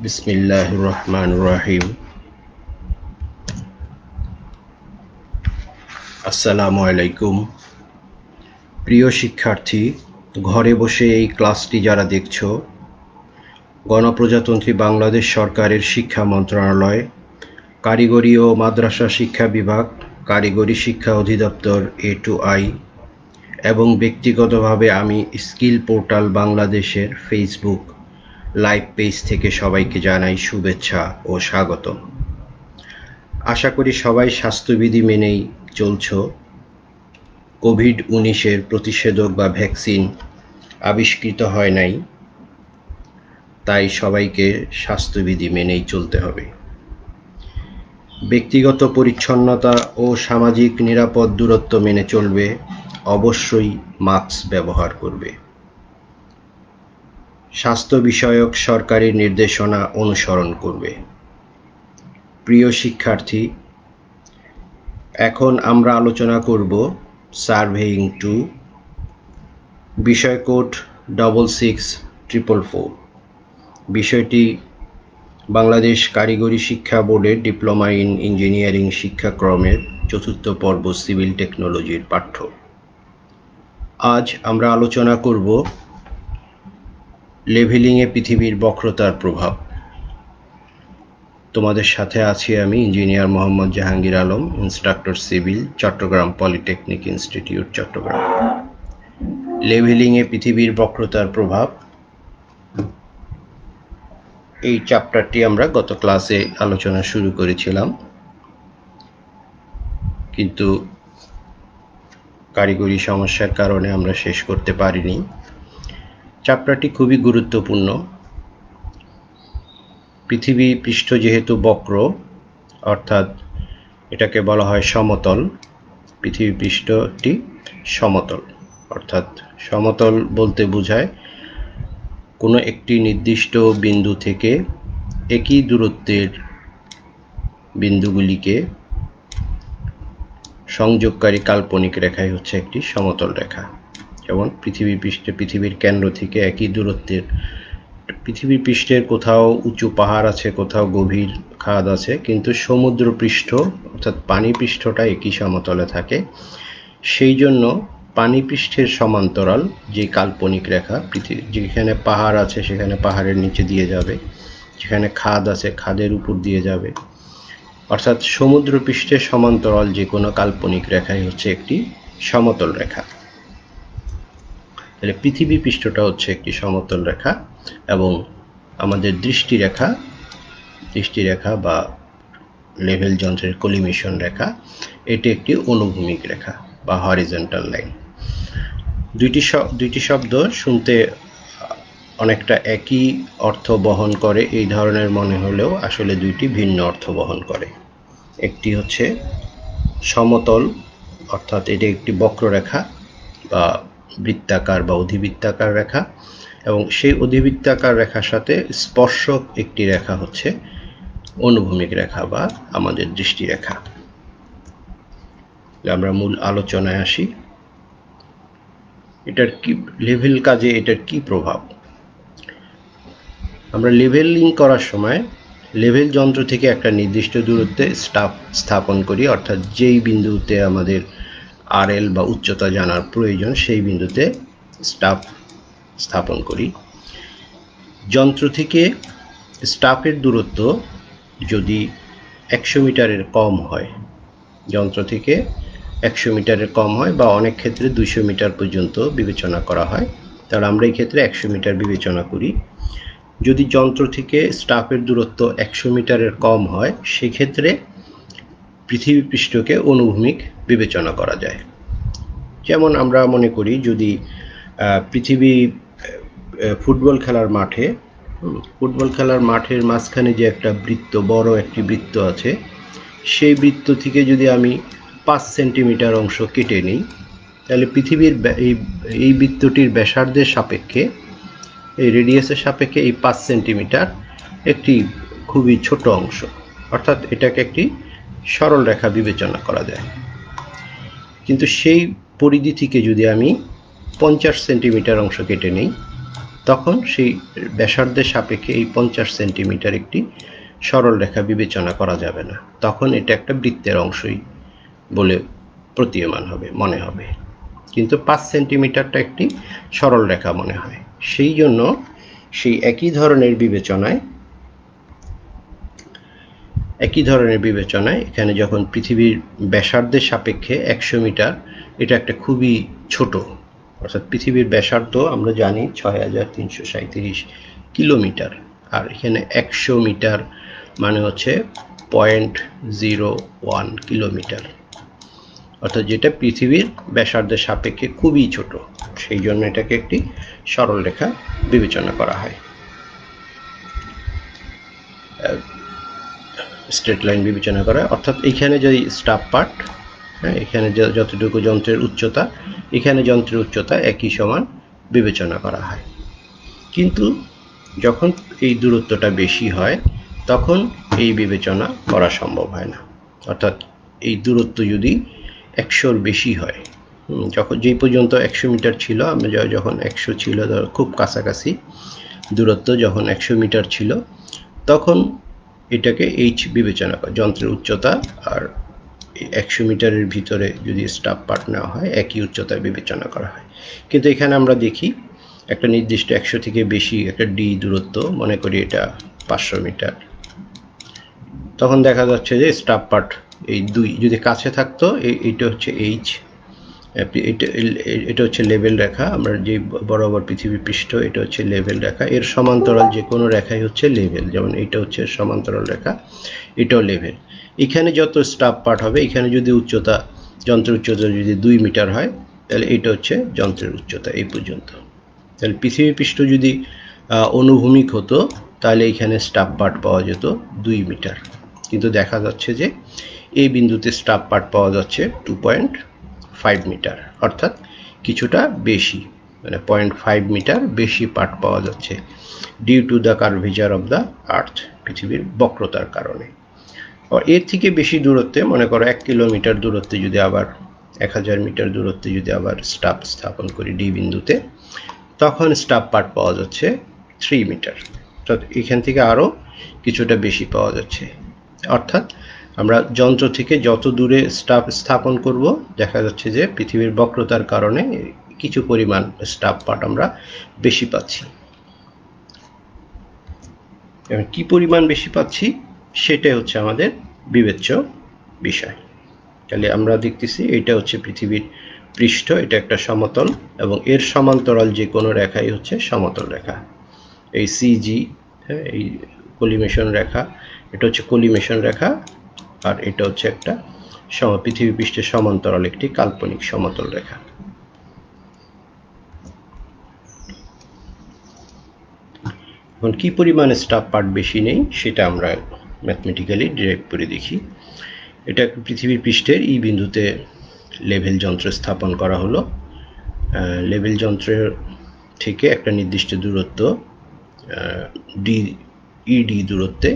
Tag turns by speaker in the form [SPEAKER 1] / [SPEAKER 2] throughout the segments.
[SPEAKER 1] বিসমিল্লাহির রহমানির রহিম। আসসালামু আলাইকুম। প্রিয় শিক্ষার্থী, ঘরে বসে এই ক্লাসটি যারা দেখছো, গণপ্রজাতন্ত্রী বাংলাদেশ সরকারের শিক্ষা মন্ত্রণালয়, কারিগরি ও মাদ্রাসা শিক্ষা বিভাগ, কারিগরি শিক্ষা অধিদপ্তর A2I এবং ব্যক্তিগতভাবে আমি স্কিল পোর্টাল বাংলাদেশের ফেসবুক লাইভ পেজ থেকে সবাইকে জানাই শুভেচ্ছা ও স্বাগতম। আশা করি সবাই স্বাস্থ্যবিধি মেনেই চলছো। কোভিড-19 প্রতিষেধক বা ভ্যাকসিন আবিষ্কৃত হয় নাই, তাই সবাইকে স্বাস্থ্যবিধি মেনেই চলতে হবে। ব্যক্তিগত পরিচ্ছন্নতা ও সামাজিক নিরাপদ দূরত্ব মেনে চলবে, অবশ্যই মাস্ক ব্যবহার করবে। স্বাস্থ্য বিষয়ক সরকারি নির্দেশনা অনুসরণ করবে। প্রিয় শিক্ষার্থী, এখন আমরা আলোচনা করব সার্ভেইং 2, বিষয় কোড 664444। বিষয়টি বাংলাদেশ কারিগরি শিক্ষা বোর্ডের ডিপ্লোমা ইন ইঞ্জিনিয়ারিং শিক্ষাক্রমের 4th পর্ব সিভিল টেকনোলজির পাঠ্য। আজ আমরা আলোচনা করব লেভেলিংয়ে পৃথিবীর বক্রতার প্রভাব। তোমাদের সাথে আছি আমি engineer Mohammad Jahangir Alam, instructor civil, Chattogram polytechnic institute, Chattogram. লেভেলিংয়ে পৃথিবীর বক্রতার প্রভাব, এই চ্যাপ্টারটি আমরা গত ক্লাসে আলোচনা শুরু করেছিলাম, কিন্তু কারিগরি সমস্যার কারণে আমরা শেষ করতে পারিনি। চ্যাপ্টারটি খুবই গুরুত্বপূর্ণ। পৃথিবী পৃষ্ঠ যেহেতু বক্র, অর্থাৎ এটাকে বলা হয় সমতল, পৃথিবী পৃষ্ঠটি সমতল, অর্থাৎ সমতল বলতে বোঝায় কোনো একটি নির্দিষ্ট বিন্দু থেকে একই দূরত্বের বিন্দুগুলিকে সংযোগকারী কাল্পনিক রেখাই হচ্ছে একটি সমতল রেখা। যেমন পৃথিবী পৃষ্ঠে পৃথিবীর কেন্দ্র থেকে একই দূরত্বের, পৃথিবীর পৃষ্ঠের কোথাও উঁচু পাহাড় আছে, কোথাও গভীর খাদ আছে, কিন্তু সমুদ্র পৃষ্ঠ অর্থাৎ পানি পৃষ্ঠটা একই সমতলে থাকে। সেই জন্য পানি পৃষ্ঠের সমান্তরাল যে কাল্পনিক রেখা, যেখানে পাহাড় আছে সেখানে পাহাড়ের নিচে দিয়ে যাবে, যেখানে খাদ আছে খাদের উপর দিয়ে যাবে, অর্থাৎ সমুদ্র পৃষ্ঠের সমান্তরাল যে কোনো কাল্পনিক রেখাই হচ্ছে একটি সমতল রেখা। তাহলে পৃথিবী পৃষ্ঠটা হচ্ছে একটি সমতল রেখা এবং আমাদের দৃষ্টিরেখা বা লেভেল যন্ত্রের কলিমেশন রেখা, এটি একটি অনুভূমিক রেখা বা হরিজন্টাল লাইন। দুইটি শব্দ শুনতে অনেকটা একই অর্থ বহন করে এই ধরনের মনে হলেও আসলে দুইটি ভিন্ন অর্থ বহন করে। একটি হচ্ছে সমতল, অর্থাৎ এটি একটি বক্ররেখা বা বৃত্তাকার বা অধিবৃত্তাকার রেখা, এবং সেই অধিবৃত্তাকার রেখার সাথে স্পর্শক একটি রেখা হচ্ছে অনুভূমিক রেখা বা আমাদের দৃষ্টিরেখা। আমরা মূল আলোচনায় আসি। এটার কি লেভেল কাজে এটার কি প্রভাব? আমরা লেভেলিং করার সময় লেভেল যন্ত্র থেকে একটা নির্দিষ্ট দূরত্বে স্থাপন করি, অর্থাৎ যেই বিন্দুতে আমাদের RL বা উচ্চতা জানার প্রয়োজন সেই বিন্দুতে স্থাপন করি। যন্ত্র থেকে স্টাফের দূরত্ব যদি 100 মিটারের কম হয়, যন্ত্র থেকে 100 মিটারের কম হয় বা অনেক ক্ষেত্রে 200 মিটার পর্যন্ত বিবেচনা করা হয়, তাহলে আমরা এই ক্ষেত্রে 100 মিটার বিবেচনা করি। যদি যন্ত্র থেকে স্টাফের দূরত্ব 100 মিটারের কম হয়, সেক্ষেত্রে পৃথিবী পৃষ্ঠকে অনুভূমিক বিবেচনা করা যায়। যেমন আমরা মনে করি যদি পৃথিবী ফুটবল খেলার মাঠের মাঝখানে যে একটা বৃত্ত, বড় একটি বৃত্ত আছে, সেই বৃত্ত থেকে যদি আমি 5 সেন্টিমিটার অংশ কেটে নিই, তাহলে পৃথিবীর এই বৃত্তটির ব্যাসার্ধের সাপেক্ষে, এই রেডিয়াসের সাপেক্ষে এই 5 সেন্টিমিটার একটি খুবই ছোট অংশ, অর্থাৎ এটাকে একটি সরল রেখা বিবেচনা করা যায়। কিন্তু সেই পরিধি থেকে যদি আমি 50 সেন্টিমিটার অংশ কেটে নিই, তখন সেই ব্যাসার্ধের সাপেক্ষে এই 50 সেন্টিমিটার একটি সরল রেখা বিবেচনা করা যাবে না, তখন এটা একটা বৃত্তের অংশই বলে প্রতীয়মান হবে, মনে হবে। কিন্তু 5 সেন্টিমিটারটা একটি সরল রেখা মনে হয়। সেই জন্য সেই একই ধরনের বিবেচনায় এখানে যখন পৃথিবীর ব্যাসার্ধের সাপেক্ষে 100 মিটার, এটা একটা খুবই ছোট, অর্থাৎ পৃথিবীর ব্যাসার্ধ আমরা জানি 6337 কিলোমিটার, আর এখানে 100 মিটার মানে হচ্ছে 0.01 কিলোমিটার, অর্থাৎ যেটা পৃথিবীর ব্যাসার্ধের সাপেক্ষে খুবই ছোট। সেই জন্য এটাকে একটি সরল রেখা বিবেচনা করা হয়, স্ট্রেট লাইন বিবেচনা করা হয়। অর্থাৎ এখানে যদি স্টাফ পার্ট, এখানে যতটুকু যন্ত্রের উচ্চতা, এখানে যন্ত্রের উচ্চতা একই সমান বিবেচনা করা হয়। কিন্তু যখন এই দূরত্বটা বেশি হয় তখন এই বিবেচনা করা সম্ভব হয় না। অর্থাৎ এই দূরত্ব যদি 100-র বেশি হয়, যখন যেই পর্যন্ত 100 মিটার ছিল, আমরা যখন 100 ছিল, খুব কাছাকাছি দূরত্ব যখন 100 মিটার ছিল, তখন এটাকে এইচ বিবেচনা করা, যন্ত্রের উচ্চতা আর 100 মিটারের ভিতরে যদি স্টাফ পার্ট নেওয়া হয় একই উচ্চতায় বিবেচনা করা হয়। কিন্তু এখানে আমরা দেখি একটা নির্দিষ্ট 100 থেকে বেশি একটা ডি দূরত্ব, মনে করি এটা 500 মিটার, তখন দেখা যাচ্ছে যে স্টাফ পার্ট এই দুই যদি কাছে থাকতো, এইটা হচ্ছে এইচ, এটা হচ্ছে লেভেল রেখা, আমরা যে বরাবর পৃথিবী পৃষ্ঠ, এটা হচ্ছে লেভেল রেখা, এর সমান্তরাল যে কোনো রেখাই হচ্ছে লেভেল, যেমন এটা হচ্ছে সমান্তরাল রেখা, এটাও লেভেল। এখানে যত স্টাফ পার্ট হবে, এখানে যদি উচ্চতা, যন্ত্রের উচ্চতা যদি 2 মিটার হয়, তাহলে এটা হচ্ছে যন্ত্রের উচ্চতা এই পর্যন্ত। তাহলে পৃথিবী পৃষ্ঠ যদি অনুভূমিক হতো, তাহলে এখানে স্টাফ পার্ট পাওয়া যেত 2 মিটার, কিন্তু দেখা যাচ্ছে যে এই বিন্দুতে স্টাফ পার্ট পাওয়া যাচ্ছে 2.5 মিটার, অর্থাৎ কিছুটা বেশি, মানে 0.5 মিটার বেশি পার্ট পাওয়া যাচ্ছে, due to the curvature of the earth, পৃথিবীর বক্রতার কারণে। এর থেকে বেশি দূরত্বে, মনে করো 1 কিলোমিটার দূরত্বে যদি আবার 1000 মিটার দূরত্বে যদি আবার স্টাফ স্থাপন করি ডি বিন্দুতে, তখন স্টাফ পার্ট পাওয়া যাচ্ছে 3 মিটার, অর্থাৎ এখান থেকে আরও কিছুটা বেশি পাওয়া যাচ্ছে। অর্থাৎ আমরা যন্ত্র থেকে যত দূরে স্টাফ স্থাপন করব, দেখা যাচ্ছে যে পৃথিবীর বক্রতার কারণে কিছু পরিমাণ স্টাফ পার্ট আমরা বেশি পাচ্ছি। এবং কি পরিমাণ বেশি পাচ্ছি সেটাই হচ্ছে আমাদের বিবেচ্য বিষয়। তাহলে আমরা দেখতেছি এটা হচ্ছে পৃথিবীর পৃষ্ঠ, এটা একটা সমতল, এবং এর সমান্তরাল যে কোনো রেখাই হচ্ছে সমতল রেখা, এই সিজি, এই কলিমেশন রেখা, এটা হচ্ছে কলিমেশন রেখা, আর এটা হচ্ছে একটা পৃথিবী পৃষ্ঠের সমান্তরাল একটি কাল্পনিক সমতল রেখা। এখন কি পরিমাণে স্টাফ পার্ট বেশি নেই সেটা আমরা ম্যাথমেটিক্যালি ডিরাইভ করে দেখি। এটা পৃথিবীর পৃষ্ঠের এই বিন্দুতে লেভেল যন্ত্র স্থাপন করা হলো। লেভেল যন্ত্রের থেকে একটা নির্দিষ্ট দূরত্ব ইডি দূরত্বে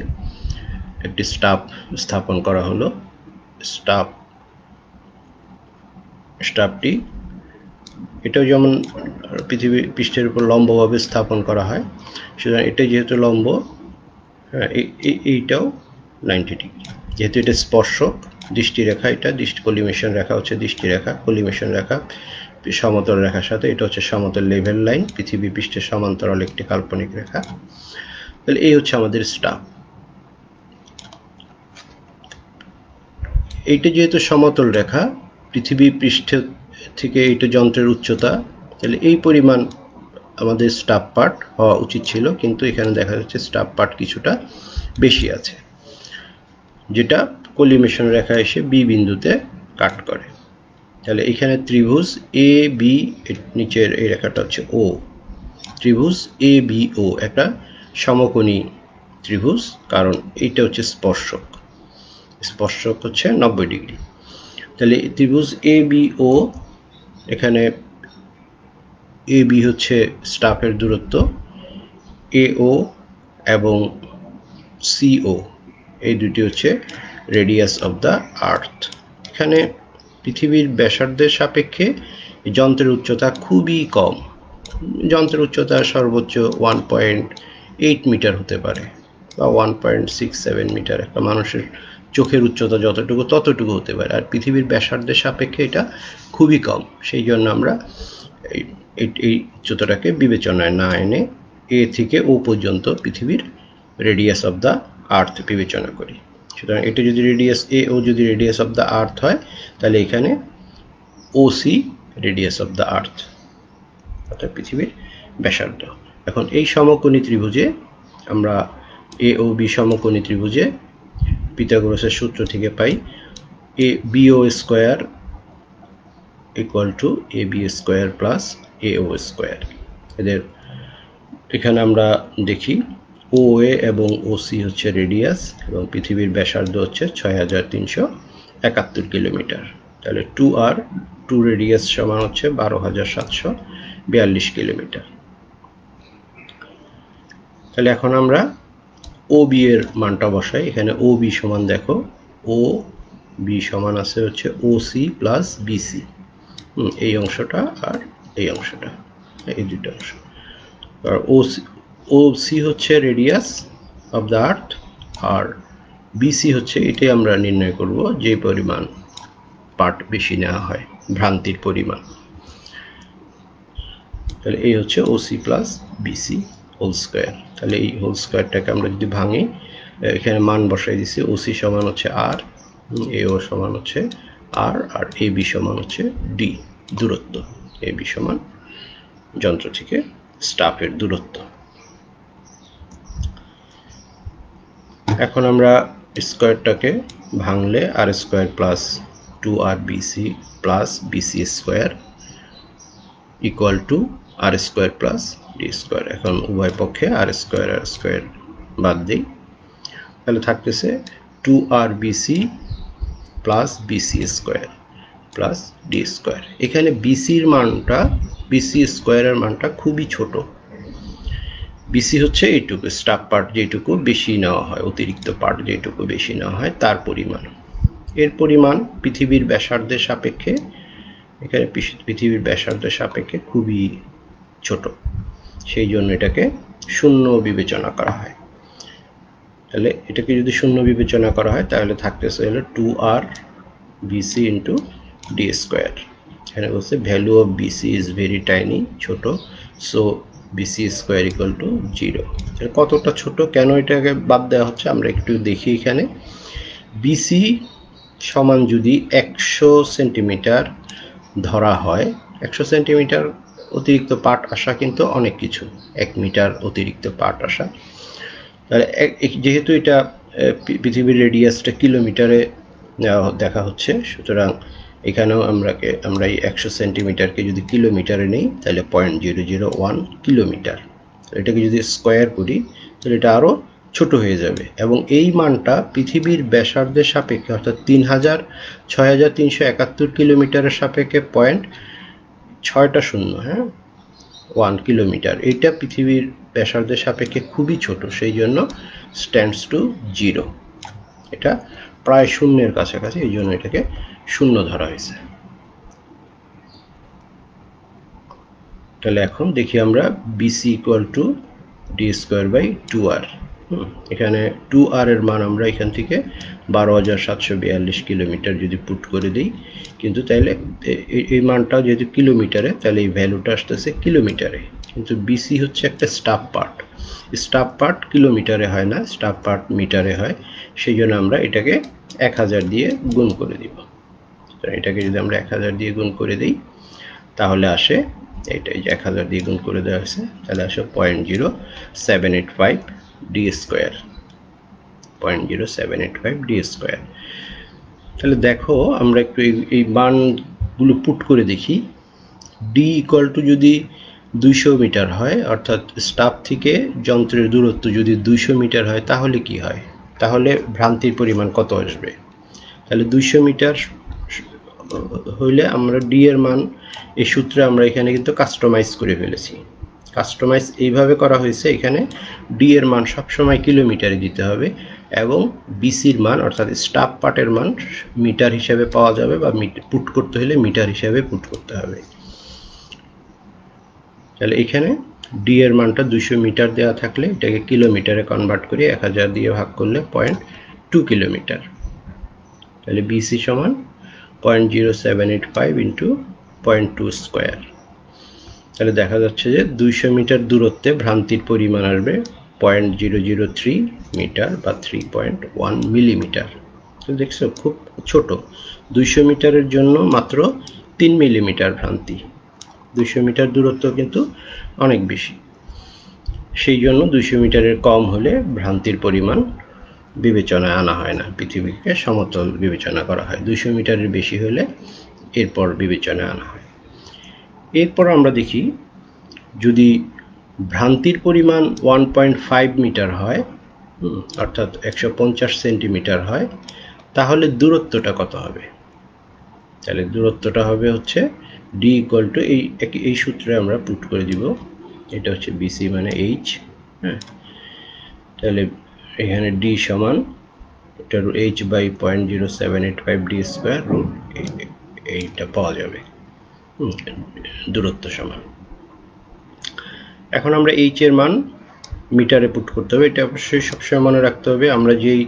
[SPEAKER 1] একটি স্টাফ স্থাপন করা হলো। স্টাফটি এটাও যেমন পৃথিবীর পৃষ্ঠের উপর লম্বভাবে স্থাপন করা হয়, সুতরাং এটা যেহেতু লম্ব, এইটাও 90 ডিগ্রি, যেহেতু এটা স্পর্শক দৃষ্টিরেখা, এটা কলিমেশন রেখা হচ্ছে দৃষ্টিরেখা, কলিমেশন রেখা সমতল রেখার সাথে, এটা হচ্ছে সমতল লেভেল লাইন, পৃথিবী পৃষ্ঠের সমান্তরাল একটি কাল্পনিক রেখা। তাহলে এই হচ্ছে আমাদের স্টাফ। এইটা যেহেতু সমতল রেখা, পৃথিবী পৃষ্ঠ থেকে এইটা যন্ত্রের উচ্চতা, তাহলে এই পরিমাণ আমাদের স্টাফ পার্ট হওয়া উচিত ছিল, কিন্তু এখানে দেখা যাচ্ছে স্টাফ পার্ট কিছুটা বেশি আছে, যেটা কলিমেশন রেখা এসে বি বিন্দুতে কাট করে। তাহলে এখানে ত্রিভুজ এ বি, নিচের এই রেখাটা হচ্ছে ও, ত্রিভুজ এ বি ও একটা সমকোণী ত্রিভুজ, কারণ এইটা হচ্ছে স্পর্শক হচ্ছে 90 ডিগ্রি। তাহলে ত্রিভুজ এ বি ও, এখানে এ বি হচ্ছে স্টাফের দূরত্ব, এ ও এবং সিও এই দুটি হচ্ছে রেডিয়াস অফ দ্য আর্থ। এখানে পৃথিবীর ব্যাসার্ধের সাপেক্ষে যন্ত্রের উচ্চতা খুবই কম, যন্ত্রের উচ্চতা সর্বোচ্চ 1.8 মিটার হতে পারে বা 1.67 মিটার। একটা মানুষের চোখের উচ্চতা যতটুকু ততটুকু হতে পারে, আর পৃথিবীর ব্যাসার্ধের সাপেক্ষে এটা খুবই কম। সেই জন্য আমরা এই উচ্চতাটাকে বিবেচনায় না এনে এ থেকে ও পর্যন্ত পৃথিবীর রেডিয়াস অফ দ্য আর্থ বিবেচনা করি। সুতরাং এটা যদি রেডিয়াস এ ও যদি রেডিয়াস অফ দ্য আর্থ হয়, তাহলে এখানে O C radius of the earth, অর্থাৎ পৃথিবীর ব্যাসার্ধ। এখন এই সমকোণী ত্রিভুজে আমরা এ ও বি সমকোণী ত্রিভুজে পিথাগোরাসের সূত্র থেকে পাই A B O square equal to A B square plus A O square. এদের এখানে আমরা দেখি ও এ এবং ও সি হচ্ছে রেডিয়াস এবং পৃথিবীর ব্যাসার্ধ হচ্ছে 6371 কিলোমিটার। তাহলে 2r 2 রেডিয়াস সমান হচ্ছে 12742 কিলোমিটার। তাহলে এখন আমরা ও বি এর মানটা বসাই। এখানে ও বি সমান দেখো ও বি সমান আছে হচ্ছে ও সি প্লাস বিসি, এই অংশটা আর এই অংশটা, এই দুটো অংশ। আর ও সি হচ্ছে রেডিয়াস অফ দ্য আর্থ, আর বিসি হচ্ছে এটাই আমরা নির্ণয় করব যে পরিমাণ পার্ট বেশি নেওয়া হয়, ভ্রান্তির পরিমাণ। তাহলে এই হচ্ছে O C plus BC whole square. তাহলে এই হোল স্কোয়ারটাকে আমরা যদি ভাঙি, এখানে মান বসাই দিচ্ছি। ও সি সমান হচ্ছে আর, এ ও সমান হচ্ছে আর, আর এ বি সমান হচ্ছে ডি, দূরত্ব। এ বি সমান যন্ত্র থেকে স্টাফের দূরত্ব। এখন আমরা স্কোয়ারটাকে ভাঙলে R square plus 2r BC plus BC square equal to R square plus D square. এখন উভয় পক্ষে আর স্কোয়ার বাদ দিই, তাহলে থাকতেছে 2r BC plus BC square plus D square. এখানে বিসির মানটা, বিসি স্কোয়ারের মানটা খুবই ছোট। বিসি হচ্ছে এইটুকু স্টাফ পার্ট যেটুকু বেশি নেওয়া হয়, অতিরিক্ত পার্ট যেটুকু বেশি নেওয়া হয় তার পরিমাণ। এর পরিমাণ পৃথিবীর ব্যাসার্ধের সাপেক্ষে, এখানে পৃথিবীর ব্যাসার্ধের সাপেক্ষে খুবই ছোট, সেই জন্য এটাকে শূন্য বিবেচনা করা হয়। তাহলে এটাকে যদি শূন্য বিবেচনা করা হয় তাহলে থাকতেছে হলো 2r bc into D square. এখানে বলছে value of BC is very tiny, ছোট, so BC square equal to 0। কতটা ছোট, কেন এটাকে বাদ দেওয়া হচ্ছে আমরা একটু দেখি। এখানে বিসি সমান যদি 100 সেন্টিমিটার ধরা হয়, 100 সেন্টিমিটার অতিরিক্ত পার্ট আসা কিন্তু অনেক কিছু, 1 মিটার অতিরিক্ত পার্ট আসা। তাহলে যেহেতু এটা পৃথিবীর রেডিয়াসটা কিলোমিটারে দেখা হচ্ছে, সুতরাং এখানেও আমরা এই 100 সেন্টিমিটারকে যদি কিলোমিটারে নেই তাহলে 0.001 কিলোমিটার। এটাকে যদি স্কোয়ার করি তাহলে এটা আরও ছোট হয়ে যাবে, এবং এই মানটা পৃথিবীর ব্যাসার্ধের সাপেক্ষে অর্থাৎ 6371 কিলোমিটারের সাপেক্ষে 0.6 হ্যাঁ 1 কিলোমিটার। এটা পৃথিবীর ব্যাসার্ধের সাপেক্ষে খুবই ছোট, সেই জন্য স্ট্যান্ডস টু 0। এটা প্রায় শূন্যের কাছাকাছি, এই জন্য এটাকে শূন্য ধরা হয়েছে। তাহলে এখন দেখি আমরা BC equal to D square by 2r। এখানে 2r এর মান আমরা এখান থেকে 12742 কিলোমিটার যদি পুট করে দিই, কিন্তু তাইলে এই মানটা যেহেতু কিলোমিটারে, তাহলে এই ভ্যালুটা আসতেছে কিলোমিটারে। কিন্তু বিসি হচ্ছে একটা স্টাফ পার্ট কিলোমিটারে হয় না, স্টাফ পার্ট মিটারে হয়। সেই জন্য আমরা এটাকে 1000 দিয়ে গুণ করে দিব। এটাকে যদি আমরা 1000 দিয়ে গুণ করে দিই তাহলে আসে এইটাই, যে 1000 দিয়ে গুণ করে দেওয়া হয়েছে, তাহলে আসে 0.0785 ডি স্কোয়ার, 0.0785 ডি স্কোয়ার। তাহলে দেখো আমরা একটু এই মানগুলো পুট করে দেখি। ডি ইকুয়াল টু যদি 200 মিটার হয়, অর্থাৎ স্টাফ থেকে যন্ত্রের দূরত্ব যদি 200 মিটার হয়, তাহলে কি হয়, তাহলে ভ্রান্তির পরিমাণ কত আসবে? তাহলে 200 মিটার হইলে আমরা ডি এর মান, এই সূত্রে আমরা এখানে কিন্তু কাস্টমাইজ করে ফেলেছি। কাস্টমাইজ এইভাবে করা হয়েছে, এখানে ডি এর মান সবসময় কিলোমিটারে দিতে হবে, এবং বিসির মান অর্থাৎ স্টাফ পার্টের মান মিটার হিসাবে পাওয়া যাবে, বা পুট করতে হলে মিটার হিসাবে পুট করতে হবে। তাহলে এখানে ডি এর মানটা 200 মিটার দেওয়া থাকলে এটাকে কিলোমিটারে কনভার্ট করে 1000 দিয়ে ভাগ করলে 0.2 কিলোমিটার। তাহলে বিসি সমান 0.0785 ইন্টু 0.2 স্কোয়ার। তাহলে দেখা যাচ্ছে যে 200 মিটার দূরত্বে ভ্রান্তির পরিমাণ আসবে 0.003 মিটার বা 3.1 মিলিমিটার। তো দেখছো খুব ছোট, 200 মিটারের জন্য মাত্র 3 মিলিমিটার ভ্রান্তি। 200 মিটার দূরত্ব কিন্তু অনেক বেশি, সেই জন্য 200 মিটারের কম হলে ভ্রান্তির পরিমাণ বিবেচনায় আনা হয় না, পৃথিবীকে সমতল বিবেচনা করা হয়। 200 মিটারের বেশি হলে এরপর বিবেচনায় আনা হয়। এরপর আমরা দেখি যদি ভ্রান্তির পরিমাণ 1.5 মিটার হয়, অর্থাৎ 150 সেন্টিমিটার হয়, তাহলে দূরত্বটা কত হবে? তাহলে দূরত্বটা হবে হচ্ছে ডি ইকুয়াল টু এই সূত্রে আমরা পুট করে দিব। এটা হচ্ছে বিসি মানে এইচ, হ্যাঁ। তাহলে এখানে ডি সমান এটা H by 0.0785 D square root এইটা পাওয়া যাবে, দূরত্ব সমান। এখন আমরা এইচ এর মান মিটারে পুট করতে হবে, এটা অবশ্যই সবসময় মনে রাখতে হবে। আমরা যেই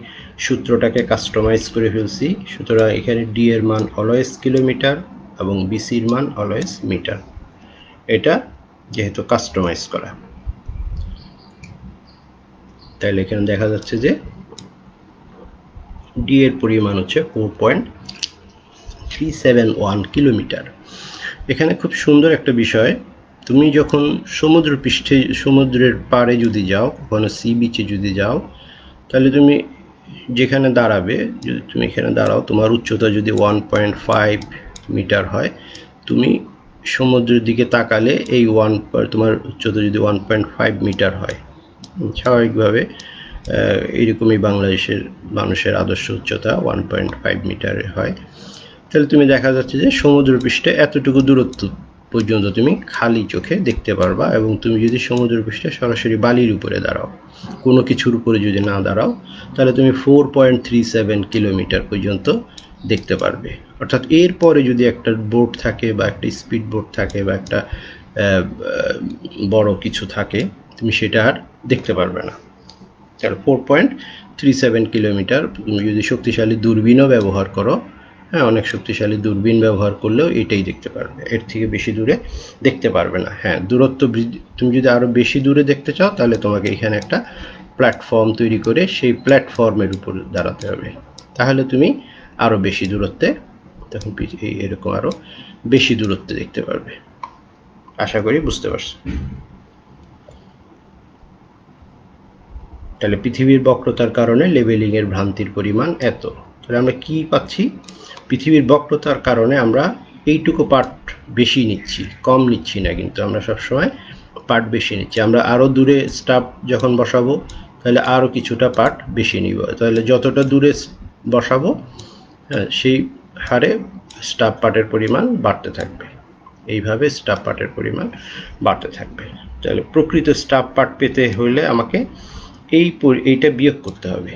[SPEAKER 1] সূত্রটাকে কাস্টমাইজ করে ফেলছি, সুতরাং এখানে ডি এর মান অলওয়েজ কিলোমিটার এবং বিসির মান অলওয়েজ মিটার, এটা যেহেতু কাস্টমাইজ করা। তাহলে এখানে দেখা যাচ্ছে যে ডি এর পরিমাণ হচ্ছে 4.371 কিলোমিটার। এখানে খুব সুন্দর একটা বিষয়, তুমি যখন সমুদ্রের পাড়ে যদি যাও, কখনো সি বিচে যদি যাও, তাহলে তুমি যেখানে দাঁড়াবে, যদি তুমি এখানে দাঁড়াও, তোমার উচ্চতা যদি 1.5 মিটার হয়, তুমি সমুদ্রের দিকে তাকালে এই তোমার উচ্চতা যদি 1.5 মিটার হয়, স্বাভাবিকভাবে এইরকমই বাংলাদেশের মানুষের আদর্শ উচ্চতা 1.5 মিটারে হয়। তাহলে তুমি দেখা যাচ্ছে যে সমুদ্রপৃষ্ঠে এতটুকু দূরত্ব পর্যন্ত তুমি খালি চোখে দেখতে পারবা, এবং তুমি যদি সমুদ্রপৃষ্ঠে সরাসরি বালির উপরে দাঁড়াও, কোনো কিছুর উপরে যদি না দাঁড়াও, তাহলে তুমি 4.37 কিলোমিটার পর্যন্ত দেখতে পারবে। অর্থাৎ এরপরে যদি একটা বোট থাকে বা একটা স্পিড বোট থাকে বা একটা বড় কিছু থাকে, তুমি সেটা আর দেখতে পারবে না। তাহলে 4.37 কিলোমিটার, তুমি যদি শক্তিশালী দূরবীনও ব্যবহার করো, হ্যাঁ, অনেক শক্তিশালী দূরবীন ব্যবহার করলেও এটাই দেখতে পারবে, এর থেকে বেশি দূরে দেখতে পারবে না। হ্যাঁ, দূরত্ব বৃদ্ধি, তুমি যদি আরও বেশি দূরে দেখতে চাও, তাহলে তোমাকে এখানে একটা প্ল্যাটফর্ম তৈরি করে সেই প্ল্যাটফর্মের উপর দাঁড়াতে হবে, তাহলে তুমি আরও বেশি দূরত্বে, তখন এরকম আরও বেশি দূরত্বে দেখতে পারবে। আশা করি বুঝতে পারছো। তাহলে পৃথিবীর বক্রতার কারণে লেভেলিংয়ের ভ্রান্তির পরিমাণ এত। তাহলে আমরা কি পাচ্ছি? পৃথিবীর বক্রতার কারণে আমরা এইটুকু পার্ট বেশি নিচ্ছি, কম নিচ্ছি না, কিন্তু আমরা সবসময় পার্ট বেশি নিচ্ছি। আমরা আরও দূরে স্টাফ যখন বসাবো, তাহলে আরও কিছুটা পার্ট বেশি নিব। তাহলে যতটা দূরে বসাবো, সেই হারে স্টাফ পার্টের পরিমাণ বাড়তে থাকবে। এইভাবে স্টাফ পার্টের পরিমাণ বাড়তে থাকবে। তাহলে প্রকৃত স্টাফ পার্ট পেতে হলে আমাকে এইটা বিয়োগ করতে হবে।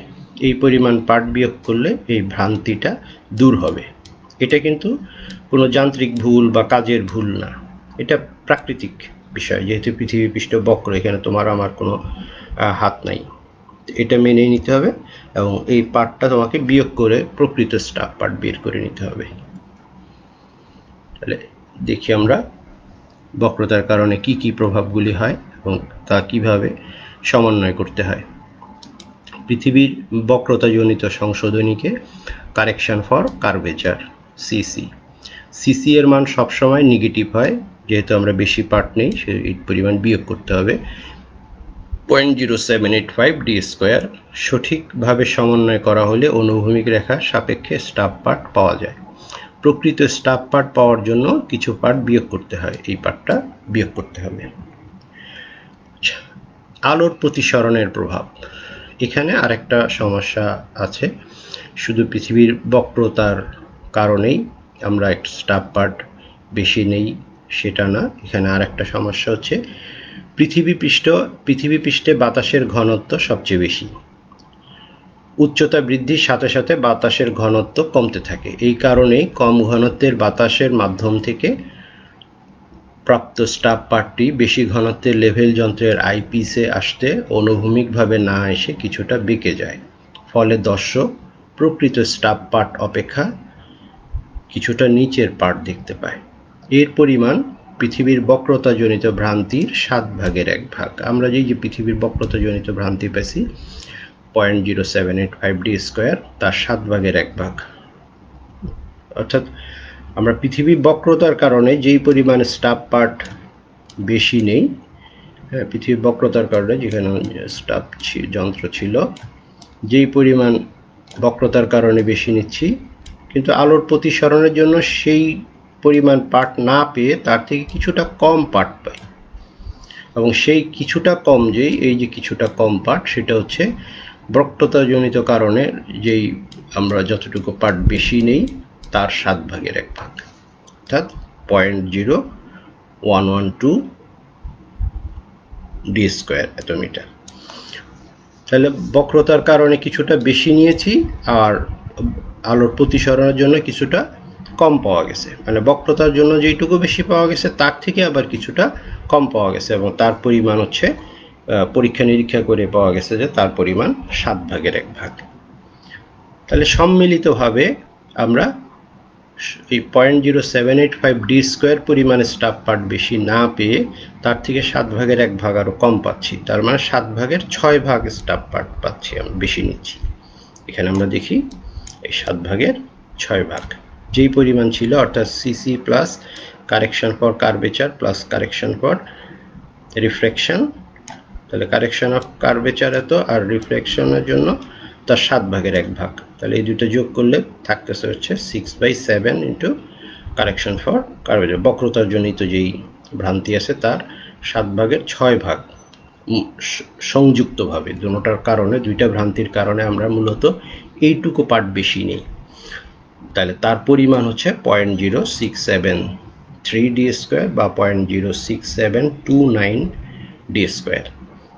[SPEAKER 1] এই পরিমাণ পার্ট বিয়োগ করলে এই ভ্রান্তিটা দূর হবে। এটা কিন্তু কোনো যান্ত্রিক ভুল বা কাজের ভুল না, এটা প্রাকৃতিক বিষয়। যেহেতু পৃথিবী পৃষ্ঠ বক্র, এখানে তোমার আমার কোনো হাত নাই, এটা মেনে নিতে হবে এবং এই পার্টটা তোমাকে বিয়োগ করে প্রকৃত স্টাফ পার্ট বের করে নিতে হবে। তাহলে দেখি আমরা বক্রতার কারণে কি কি প্রভাবগুলি হয় এবং তা কিভাবে সমন্বয় করতে হয়। পৃথিবীর বক্রতাজনিত সংশোধনীকে কারেকশন ফর কার্ভেচার, সিসি এর মান সবসময় নেগেটিভ হয়, যেহেতু আমরা বেশি পার্ট নেই, সেই পরিমাণ বিয়োগ করতে হবে। 0.0785 ডি স্কোয়ার সঠিকভাবে সমন্বয় করা হলে অনুভূমিক রেখার সাপেক্ষে স্টাফ পার্ট পাওয়া যায়। প্রকৃত স্টাফ পার্ট পাওয়ার জন্য কিছু পার্ট বিয়োগ করতে হয়, এই পার্টটা বিয়োগ করতে হবে। আলোর প্রতিসরণের প্রভাব, এখানে আরেকটা সমস্যা আছে। শুধু পৃথিবীর বক্রতার কারণেই আমরা একটা স্টাফ পার্ট বেশি নেই সেটা না, এখানে আরেকটা সমস্যা হচ্ছে পৃথিবী পৃষ্ঠে বাতাসের ঘনত্ব সবচেয়ে বেশি। উচ্চতা বৃদ্ধির সাথে সাথে বাতাসের ঘনত্ব কমতে থাকে। এই কারণেই কম ঘনত্বের বাতাসের মাধ্যম থেকে প্রাপ্ত স্টাব পার্টটি বেশি ঘনত্বের লেভেল যন্ত্রের আইপিসে আসতে অনুভূমিকভাবে না এসে কিছুটা বেঁকে যায়, ফলে দর্শক প্রকৃত স্টাব পার্ট অপেক্ষা কিছুটা নিচের পার্ট দেখতে পায়। এর পরিমাণ পৃথিবীর বক্রতাজনিত ভ্রান্তির 1/7 আমরা যে পৃথিবীর বক্রতাজনিত ভ্রান্তি পেয়েছি 0.0785d², তার 1/7 অর্থাৎ আমরা পৃথিবীর বক্রতার কারণে যেই পরিমাণ স্টাব পার্ট বেশি নেই, পৃথিবীর বক্রতার কারণে যেখানে স্টাব যন্ত্র ছিল যেই পরিমাণ বক্রতার কারণে বেশি নিচ্ছি, কিন্তু আলোর প্রতিসরণের জন্য সেই পরিমাণ পার্ট না পেয়ে তার থেকে কিছুটা কম পার্ট পাই, এবং সেই কিছুটা কম এই যে কিছুটা কম পার্ট, সেটা হচ্ছে বক্রতাজনিত কারণে যেই আমরা যতটুকু পার্ট বেশি নেই তার 1/7, অর্থাৎ 0.0112d² এত মিটার। তাহলে বক্রতার কারণে কিছুটা বেশি নিয়েছি আর আলোর প্রতিসরণের জন্য কিছুটা কম পাওয়া গেছে, মানে বক্রতার জন্য যেইটুকু বেশি পাওয়া গেছে তার থেকে আবার কিছুটা কম পাওয়া গেছে, এবং তার পরিমাণ হচ্ছে পরীক্ষা নিরীক্ষা করে পাওয়া গেছে যে তার পরিমাণ 1/7। তাহলে সম্মিলিতভাবে আমরা এই 0.0785d² পরিমাণে স্টাব পার্ট বেশি না পেয়ে তার থেকে 1/7 আরও কম পাচ্ছি, তার মানে 7/6 স্টাব পার্ট পাচ্ছি, আমরা বেশি নিচ্ছি। এখানে আমরা দেখি এই 7/6 যেই পরিমাণ ছিল, অর্থাৎ CC plus correction for curvature plus correction for reflection, তাহলে কারেকশন অফ কার্ভেচার এত আর রিফ্লেকশনের জন্য তার 7/1, তাহলে এই দুটো যোগ করলে থাকতেছে হচ্ছে 6/7 ইন্টু কারেকশন ফর কার্ভেচার, বক্রতার জনিত যেই ভ্রান্তি আছে তার 7/6 সংযুক্তভাবে দুটোটার কারণে, দুইটা ভ্রান্তির কারণে আমরা মূলত এইটুকু পার্ট বেশি নেই, তাহলে তার পরিমাণ হচ্ছে 0.0673d² বা 0.06729d²।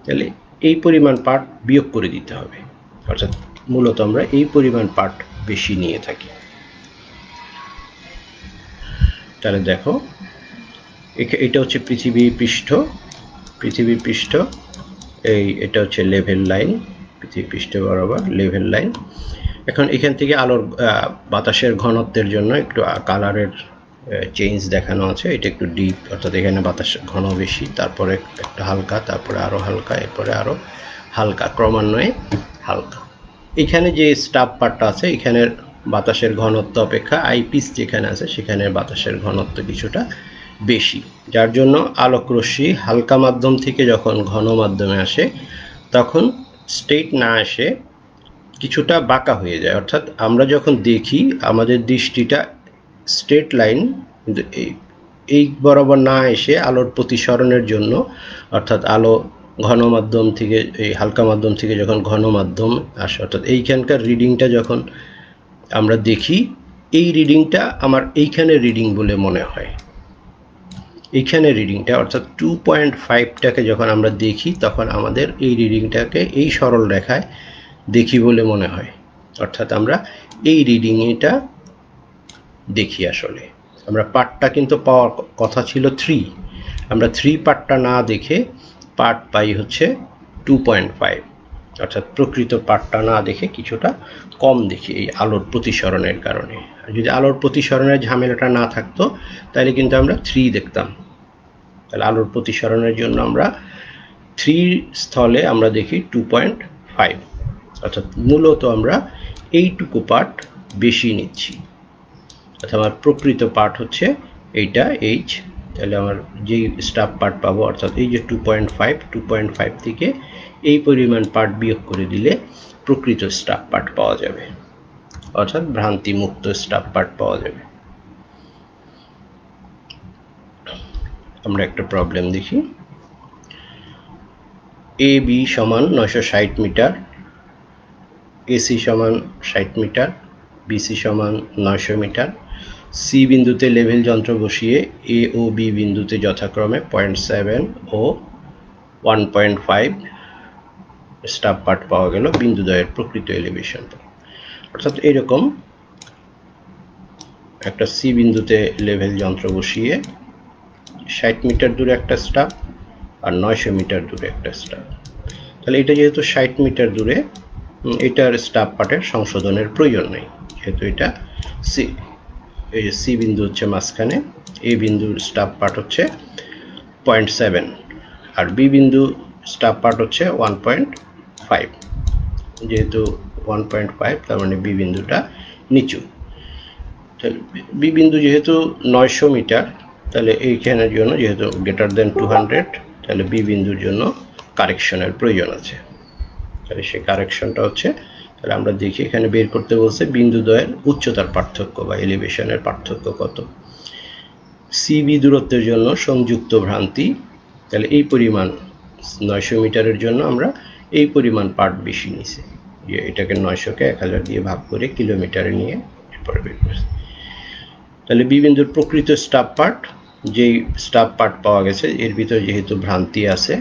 [SPEAKER 1] তাহলে এই পরিমাণ পার্ট বিয়োগ করে দিতে হবে, অর্থাৎ মূলত আমরা এই পরিমাণ পার্ট বেশি নিয়ে থাকি। তাহলে দেখো এটা হচ্ছে পৃথিবী পৃষ্ঠ, এটা হচ্ছে লেভেল লাইন, পৃথিবী পৃষ্ঠ বরাবর লেভেল লাইন। এখন এখান থেকে আলোর বাতাসের ঘনত্বের জন্য একটু কালারের চেঞ্জ দেখানো আছে, এটা একটু ডিপ, অর্থাৎ এখানে বাতাস ঘন বেশি, তারপরে একটা হালকা, তারপরে আরও হালকা, এরপরে আরও হালকা, ক্রমান্বয়ে হালকা। এখানে যে স্টাব পার্টটা আছে এখানের বাতাসের ঘনত্ব অপেক্ষা আইপিস যেখানে আছে সেখানে বাতাসের ঘনত্ব কিছুটা বেশি, যার জন্য আলোক রশ্মি হালকা মাধ্যম থেকে যখন ঘন মাধ্যমে আসে তখন স্ট্রেট না আসে কিছুটা বাঁকা হয়ে যায়, অর্থাৎ আমরা যখন দেখি আমাদের দৃষ্টিটা স্ট্রেট লাইন, কিন্তু এই বরাবর না এসে আলোর প্রতিসরণের জন্য, অর্থাৎ আলো ঘন মাধ্যম থেকে এই হালকা মাধ্যম থেকে যখন ঘন মাধ্যম আসে, অর্থাৎ এইখানকার রিডিংটা যখন আমরা দেখি এই রিডিংটা আমার এইখানে রিডিং বলে মনে হয়, এইখানে রিডিংটা অর্থাৎ 2.5টাকে যখন আমরা দেখি তখন আমাদের এই রিডিংটাকে এই সরল রেখায় দেখি বলে মনে হয়, অর্থাৎ আমরা এই রিডিংটা দেখি। আসলে আমরা পার্টটা কিন্তু পাওয়ার কথা ছিল 3, আমরা 3 পার্টটা না দেখে পার্ট পাই হচ্ছে 2.5, অর্থাৎ প্রকৃত পার্টটা না দেখে কিছুটা কম দেখি এই আলোর প্রতিসরণের কারণে। যদি আলোর প্রতিসরণের ঝামেলাটা না থাকতো তাহলে কিন্তু আমরা 3 দেখতাম, তাহলে আলোর প্রতিসরণের জন্য আমরা 3 স্থলে আমরা দেখি 2.5, অর্থাৎ মূলত আমরা এইটুকু পার্ট বেশি নিচ্ছি, অর্থাৎ আমার প্রকৃত পার্ট হচ্ছে এইটা H, তাহলে আমার যেই স্টাব পার্ট পাবো, অর্থাৎ এই যে 2.5 থেকে এই পরিমাণ পার্ট বিয়োগ করে দিলে প্রকৃত স্টাব পার্ট পাওয়া যাবে, অর্থাৎ ভ্রান্তি মুক্ত স্টাব পার্ট পাওয়া যাবে। আমরা একটা প্রবলেম দেখি। এ বি সমান 960 মিটার, এসি সমান 60 মিটার, বিসি সমান 900 মিটার, সি বিন্দুতে লেভেল যন্ত্র বসিয়ে এ ও বি বিন্দুতে যথাক্রমে 0.7 ও 1.5 স্টাব পার্ট পাওয়া গেল বিন্দুদ্বয়ের প্রকৃত এলিভেশন। অর্থাৎ এরকম একটা সি বিন্দুতে লেভেল যন্ত্র বসিয়ে 60 মিটার দূরে একটা স্টাব আর 900 মিটার দূরে একটা স্টাব। তাহলে এটা যেহেতু 60 মিটার দূরে, এটার স্টাব পার্টের সংশোধনের প্রয়োজন নেই, যেহেতু এটা সি, এই যে সি বিন্দু হচ্ছে মাঝখানে, এই বিন্দুর স্টাব পার্ট হচ্ছে 0.7 আর বি বিন্দু স্টাব পার্ট হচ্ছে 1.5। যেহেতু 1.5 তার মানে বি বিন্দুটা নিচু। বি বিন্দু যেহেতু 900 মিটার, তাহলে এইখানের জন্য যেহেতু গ্রেটার দেন 200, তাহলে বি বিন্দুর জন্য কারেকশনের প্রয়োজন আছে। তাহলে সেই কারেকশনটা হচ্ছে, তাহলে আমরা দেখি এখানে বের করতে বলছে বিন্দুদ্বয়ের উচ্চতার পার্থক্য বা এলিভেশনের পার্থক্য কত। সিবি দূরত্বের জন্য সংযুক্ত ভ্রান্তি, তাহলে এই পরিমাণ 900 মিটারের জন্য আমরা এই পরিমাণ পার্ট বেশি নিছি, যে এটাকে 900কে 1000 দিয়ে ভাগ করে কিলোমিটারে নিয়ে এরপরে বের করছি। তাহলে বি বিন্দুর প্রকৃত স্টাব পার্ট, যেই স্টাব পার্ট পাওয়া গেছে এর ভিতরে যেহেতু ভ্রান্তি আছে,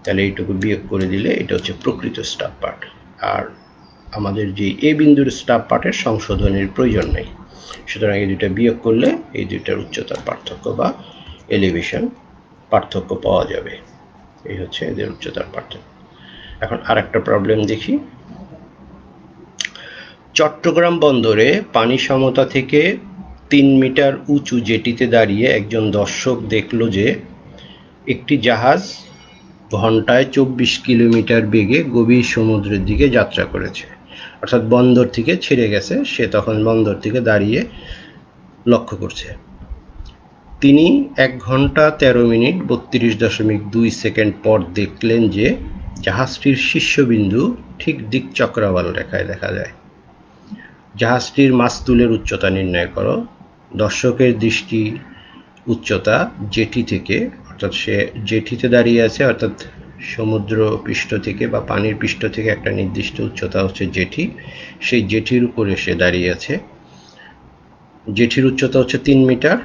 [SPEAKER 1] তাহলে এইটুকু বিয়োগ করে দিলে এটা হচ্ছে প্রকৃত স্টাব পার্ট। আর আমাদের যে এ বিন্দুর স্টাব পার্টের সংশোধনের প্রয়োজন নেই, সুতরাং এই দুইটা বিয়োগ করলে এই দুইটার উচ্চতার পার্থক্য বা এলিভেশন পার্থক্য পাওয়া যাবে। এই হচ্ছে এদের উচ্চতার পার্থক্য। এখন আরেকটা প্রবলেম দেখি। চট্টগ্রাম বন্দরে পানি সমতা থেকে 3 মিটার উঁচু জেটিতে দাঁড়িয়ে একজন দর্শক দেখল যে একটি জাহাজ ঘন্টায় 24 কিলোমিটার বেগে গভীর সমুদ্রের দিকে যাত্রা করেছে। অর্থাৎ বন্দর থেকে ছেড়ে গেছে, সে তখন বন্দর থেকে দাঁড়িয়ে লক্ষ্য করছে। তিনি 1 ঘন্টা 13 মিনিট 32.2 সেকেন্ড পর দেখলেন যে জাহাজটির শীর্ষবিন্দু ঠিক দিকচক্রাবল রেখায় দেখা যায়। জাহাজটির মাস্তুলের উচ্চতা নির্ণয় করো। দর্শকের দৃষ্টি উচ্চতা জেটি থেকে, অর্থাৎ সে জেটিতে দাঁড়িয়ে আছে, অর্থাৎ সমুদ্র পৃষ্ঠ থেকে বা পানির পৃষ্ঠ থেকে একটা নির্দিষ্ট উচ্চতা হচ্ছে জেটি, সেই জেটির উপরে সে দাঁড়িয়ে আছে। জেটির উচ্চতা হচ্ছে 3 মিটার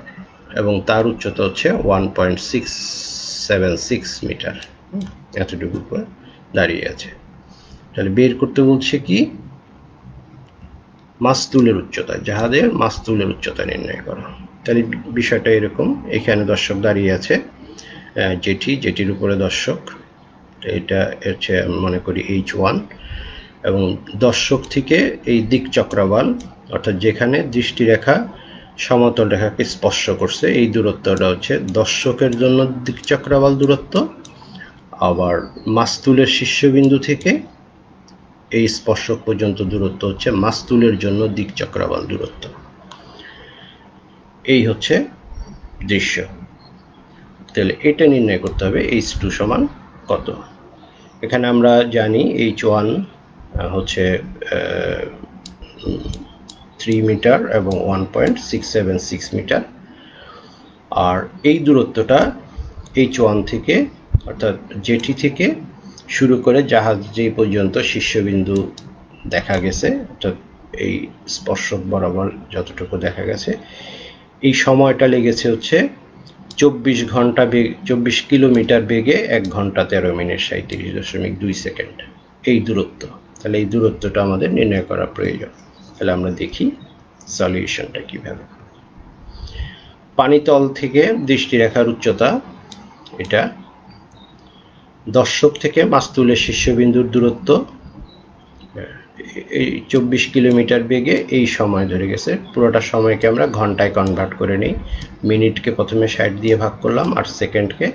[SPEAKER 1] এবং তার উচ্চতা হচ্ছে 1.676 মিটার, এতটুকু উপরে দাঁড়িয়ে আছে। তাহলে বের করতে বলছে কি, মাস্তুলের উচ্চতা, জাহাজের মাস্তুলের উচ্চতা নির্ণয় করা। তাহলে বিষয়টা এরকম, এখানে দর্শক দাঁড়িয়ে আছে, জেটির উপরে দর্শক, এটা হচ্ছে মনে করি H1, এবং দর্শক থেকে এই দিক চক্রাবল, অর্থাৎ যেখানে দৃষ্টিরেখা সমতল রেখাকে স্পর্শ করছে, এই দূরত্বটা হচ্ছে দর্শকের জন্য দিক চক্রাবল দূরত্ব। আবার মাস্তুলের শীর্ষবিন্দু থেকে এই স্পর্শক পর্যন্ত দূরত্ব হচ্ছে মাস্তুলের জন্য দিক চক্রাবল দূরত্ব। এই হচ্ছে দৃশ্য। তাহলে এটা নির্ণয় করতে হবে H2 সমান কত। এখানে আমরা জানি H1 হচ্ছে 3 মিটার এবং 1.676 মিটার, আর এই দূরত্বটা H1 থেকে, অর্থাৎ জেটি থেকে শুরু করে জাহাজ যে পর্যন্ত শীর্ষবিন্দু দেখা গেছে, অর্থাৎ এই স্পর্শক বরাবর যতটুকু দেখা গেছে, এই সময়টা লেগেছে হচ্ছে 24 কিলোমিটার বেগে 1 ঘন্টা 13 মিনিট 37.2 সেকেন্ড, এই দূরত্ব। তাহলে এই দূরত্বটা আমাদের নির্ণয় করা প্রয়োজন। তাহলে আমরা দেখি সলিউশনটা কিভাবে। পানিতল থেকে দৃষ্টিরেখার উচ্চতা, এটা দর্শক থেকে মাস্তুলের শীর্ষবিন্দুর দূরত্ব, এই 24 কিলোমিটার বেগে এই সময় ধরে গেছে। পুরোটা সময়কে আমরা ঘন্টায় কনভার্ট করে নিই। মিনিটকে প্রথমে 60 দিয়ে ভাগ করলাম, আর সেকেন্ডকে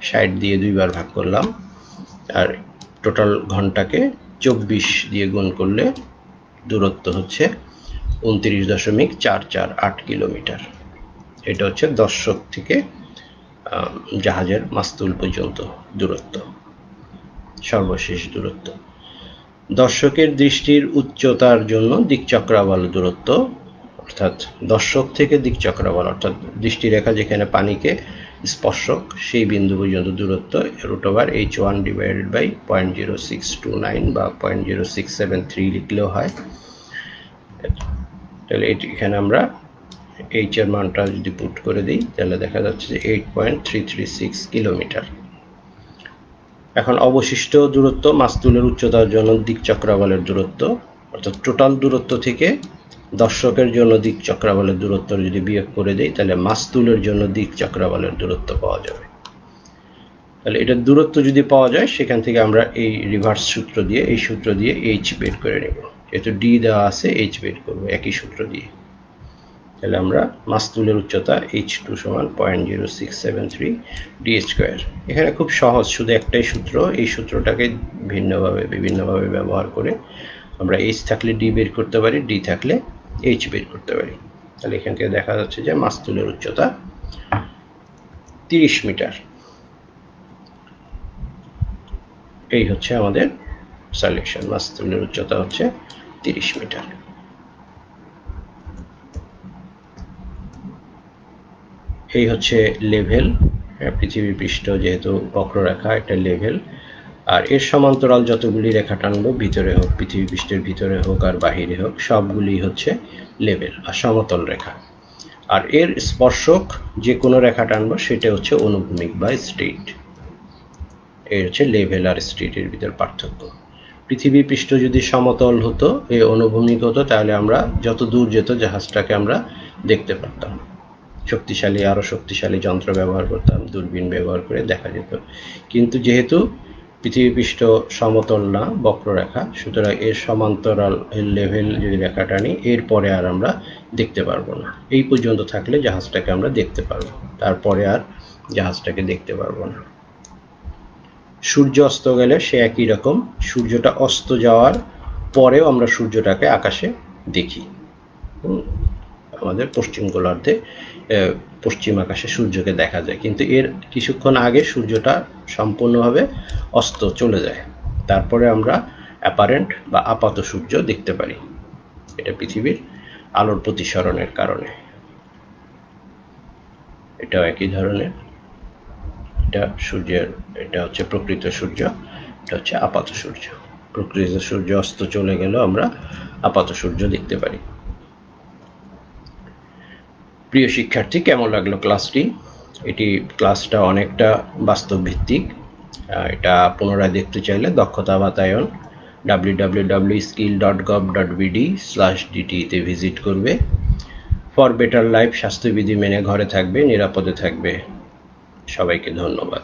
[SPEAKER 1] 60 দিয়ে 2 বার ভাগ করলাম, আর টোটাল ঘন্টাকে 24 দিয়ে গুণ করলে দূরত্ব হচ্ছে 29.448 কিলোমিটার। এটা হচ্ছে দর্শক থেকে জাহাজের মাস্তুল পর্যন্ত দূরত্ব, সর্বশেষ দূরত্ব। দর্শকের দৃষ্টির উচ্চতার জন্য দিকচক্রাবল দূরত্ব, অর্থাৎ দর্শক থেকে দিকচক্রাবল, অর্থাৎ দৃষ্টিরেখা যেখানে পানিকে স্পর্শক সেই বিন্দু পর্যন্ত দূরত্ব √H1 ডিভাইডেড বাই 0.0629 বা 0.0673 লিখলেও হয়। তাহলে এখানে আমরা H এর মানটা যদি পুট করে দিই, তাহলে দেখা যাচ্ছে যে 8.336 কিলোমিটার। এখন অবশিষ্ট দূরত্ব মাস্তুলের উচ্চতার জন্য দিক চক্রাবলের দূরত্ব, অর্থাৎ টোটাল দূরত্ব থেকে দর্শকের জন্য দিক চক্রাবলের দূরত্ব যদি বিয়োগ করে দেই তাহলে মাস্তুলের জন্য দিক চক্রাবলের দূরত্ব পাওয়া যাবে। তাহলে এটার দূরত্ব যদি পাওয়া যায় সেখান থেকে আমরা এই রিভার্স সূত্র দিয়ে এইচ বের করে নেব। যেহেতু ডি দেওয়া আছে এইচ বের করবো একই সূত্র দিয়ে। তাহলে আমরা মাস্তুলের উচ্চতা h2 সমান 0.0673 ডি স্কয়ার। এখানে খুব সহজ, শুধু একটাই সূত্র, এই সূত্রটাকে বিভিন্নভাবে ব্যবহার করে আমরা h থাকলে d বের করতে পারি, d থাকলে h বের করতে পারি। তাহলে এখান থেকে দেখা যাচ্ছে যে মাস্তুলের উচ্চতা 30 মিটার। এই হচ্ছে আমাদের সলিউশন, মাস্তুলের উচ্চতা হচ্ছে 30 মিটার। এই হচ্ছে লেভেল, পৃথিবী পৃষ্ঠ যেহেতু বক্ররেখা, এটা লেভেল। আর এর সমান্তরাল যতগুলি রেখা টানবো, ভিতরে হোক, পৃথিবী পৃষ্ঠের ভিতরে হোক আর বাহিরে হোক, সবগুলি হচ্ছে লেভেল আর সমতল রেখা। আর এর স্পর্শক যে কোনো রেখা টানবো সেটা হচ্ছে অনুভূমিক বা স্ট্রেইট। এই হচ্ছে লেভেল আর স্ট্রেইটের ভিতর পার্থক্য। পৃথিবী পৃষ্ঠ যদি সমতল হতো, এ অনুভূমিক হতো, তাহলে আমরা যত দূর যেত জাহাজটাকে আমরা দেখতে পারতাম। আরো শক্তিশালী যন্ত্র ব্যবহার করতাম, দূরবীন ব্যবহার করে দেখা যেত। কিন্তু যেহেতু পৃথিবী পৃষ্ঠ সমতল না, বক্ররেখা, সুতরাং এর সমান্তরাল লেভেল যদি রেখা টানি, এরপরে আর আমরা দেখতে পারবো না। এই পর্যন্ত থাকলে জাহাজটাকে আমরা দেখতে পারবো, তারপরে আর জাহাজটাকে দেখতে পারবো না। সূর্য অস্ত গেলে সে একই রকম, সূর্যটা অস্ত যাওয়ার পরেও আমরা সূর্যটাকে আকাশে দেখি। আমাদের পশ্চিম গোলার্ধে পশ্চিম আকাশে সূর্যকে দেখা যায়, কিন্তু এর কিছুক্ষণ আগে সূর্যটা সম্পূর্ণভাবে অস্ত চলে যায়, তারপরে আমরা অ্যাপারেন্ট বা আপাত সূর্য দেখতে পারি। এটা পৃথিবীর আলোর প্রতিসরণের কারণে। এটাও একই ধরনের, এটা হচ্ছে প্রকৃত সূর্য, এটা হচ্ছে আপাত সূর্য। প্রকৃত সূর্য অস্ত চলে গেলেও আমরা আপাত সূর্য দেখতে পারি। প্রিয় শিক্ষার্থী, কেমন লাগলো ক্লাসটি? ক্লাসটা অনেকটা বাস্তব ভিত্তিক। এটা পুনরায় দেখতে চাইলে দক্ষতা বাতায়ন www.skill.gov.bd/dt তে ভিজিট করবে। ফর বেটার লাইফ, স্বাস্থ্যবিধি মেনে ঘরে থাকবে, নিরাপদে থাকবে। সবাইকে ধন্যবাদ।